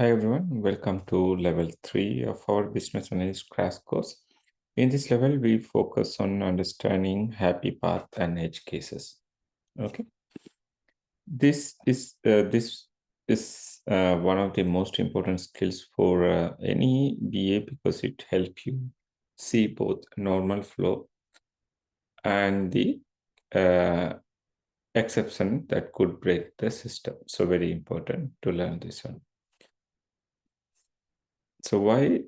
Hi everyone, welcome to level 3 of our Business Analyst crash course. In this level, we focus on understanding happy path and edge cases. Okay, this is one of the most important skills for any BA because it helps you see both normal flow and the uh, exception that could break the system. So very important to learn this one. So why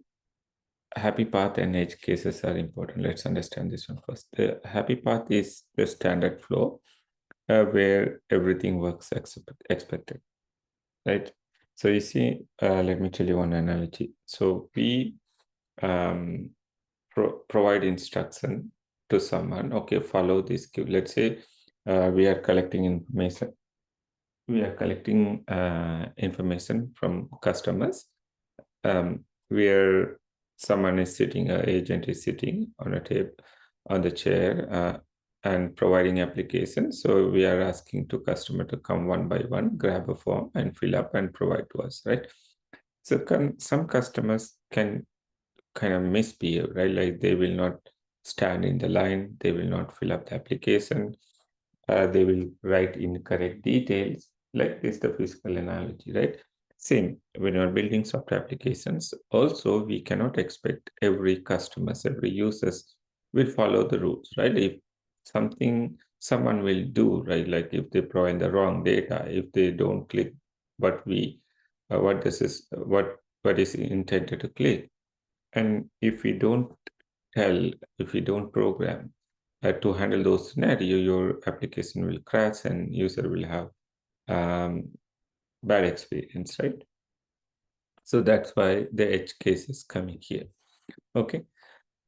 happy path and edge cases are important? Let's understand this one first. The happy path is the standard flow where everything works expected, right? So you see, let me tell you one analogy. So we um, provide instruction to someone, okay, follow this cue. Let's say we are collecting information. We are collecting information from customers where someone is sitting, an agent is sitting on a table, on the chair, and providing application. So we are asking to customer to come one by one, grab a form and fill up and provide to us, right? So some customers can kind of misbehave, right? Like they will not stand in the line, they will not fill up the application, they will write incorrect details. Like this, the physical analogy, right? Same when you're building software applications. Also, we cannot expect every customers, every users will follow the rules, right? If someone will do, right? Like if they provide the wrong data, if they don't click what we what is intended to click, and if we don't if we don't program to handle those scenarios, your application will crash and user will have bad experience, right? So that's why the edge case is coming here. Okay.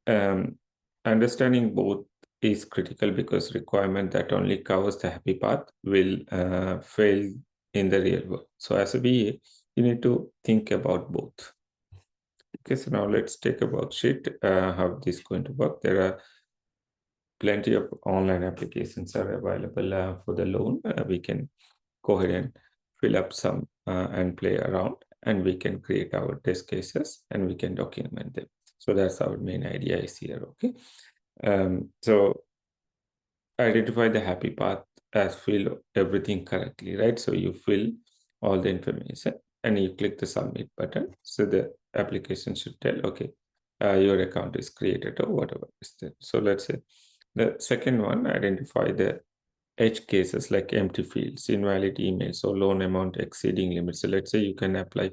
Um, Understanding both is critical because requirement that only covers the happy path will fail in the real world. So as a BA, you need to think about both. Okay, so now let's take a worksheet, how this is going to work. There are plenty of online applications are available for the loan. We can go ahead and fill up some and play around, and we can create our test cases and we can document them. So that's our main idea is here. Okay. So identify the happy path as fill everything correctly, right? So you fill all the information and you click the submit button. So the application should tell, okay, your account is created or whatever is there. So let's say the second one, identify the edge cases like empty fields, invalid emails, or loan amount exceeding limits. So let's say you can apply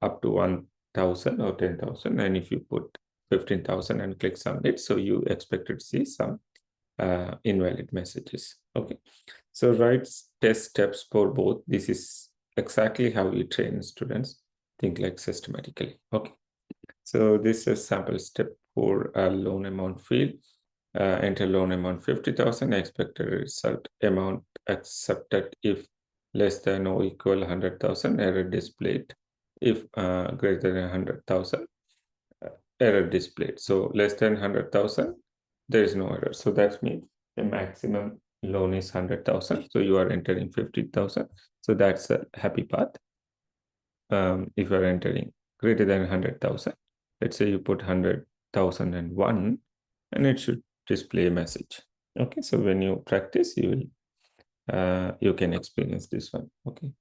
up to 1,000 or 10,000, and if you put 15,000 and click submit, so you expect to see some invalid messages. Okay, so write test steps for both. This is exactly how you train students think like systematically. Okay, so this is a sample step for a loan amount field. Enter loan amount 50,000, expected result amount accepted if less than or equal 100,000, error displayed. If greater than 100,000, error displayed. So less than 100,000, there is no error. So that means the maximum loan is 100,000. So you are entering 50,000. So that's a happy path. If you are entering greater than 100,000, let's say you put 100,001, and it should display a message. Okay, so when you practice, you can experience this one. Okay.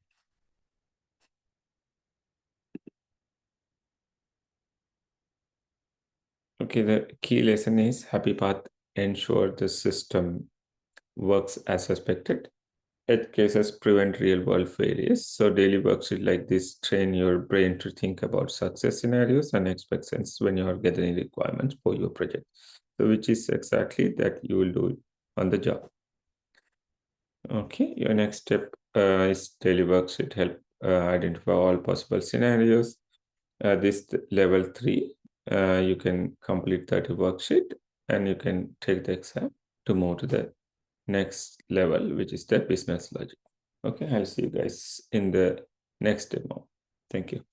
Okay, the key lesson is happy path ensure the system works as expected. Edge cases prevent real world failures. So daily worksheet like this train your brain to think about success scenarios and expectations when you are gathering requirements for your project. So which is exactly that you will do on the job. Okay, your next step is daily worksheet help identify all possible scenarios. This level 3, you can complete 30 worksheet and you can take the exam to move to the next level, which is the business logic. Okay, I'll see you guys in the next demo. Thank you.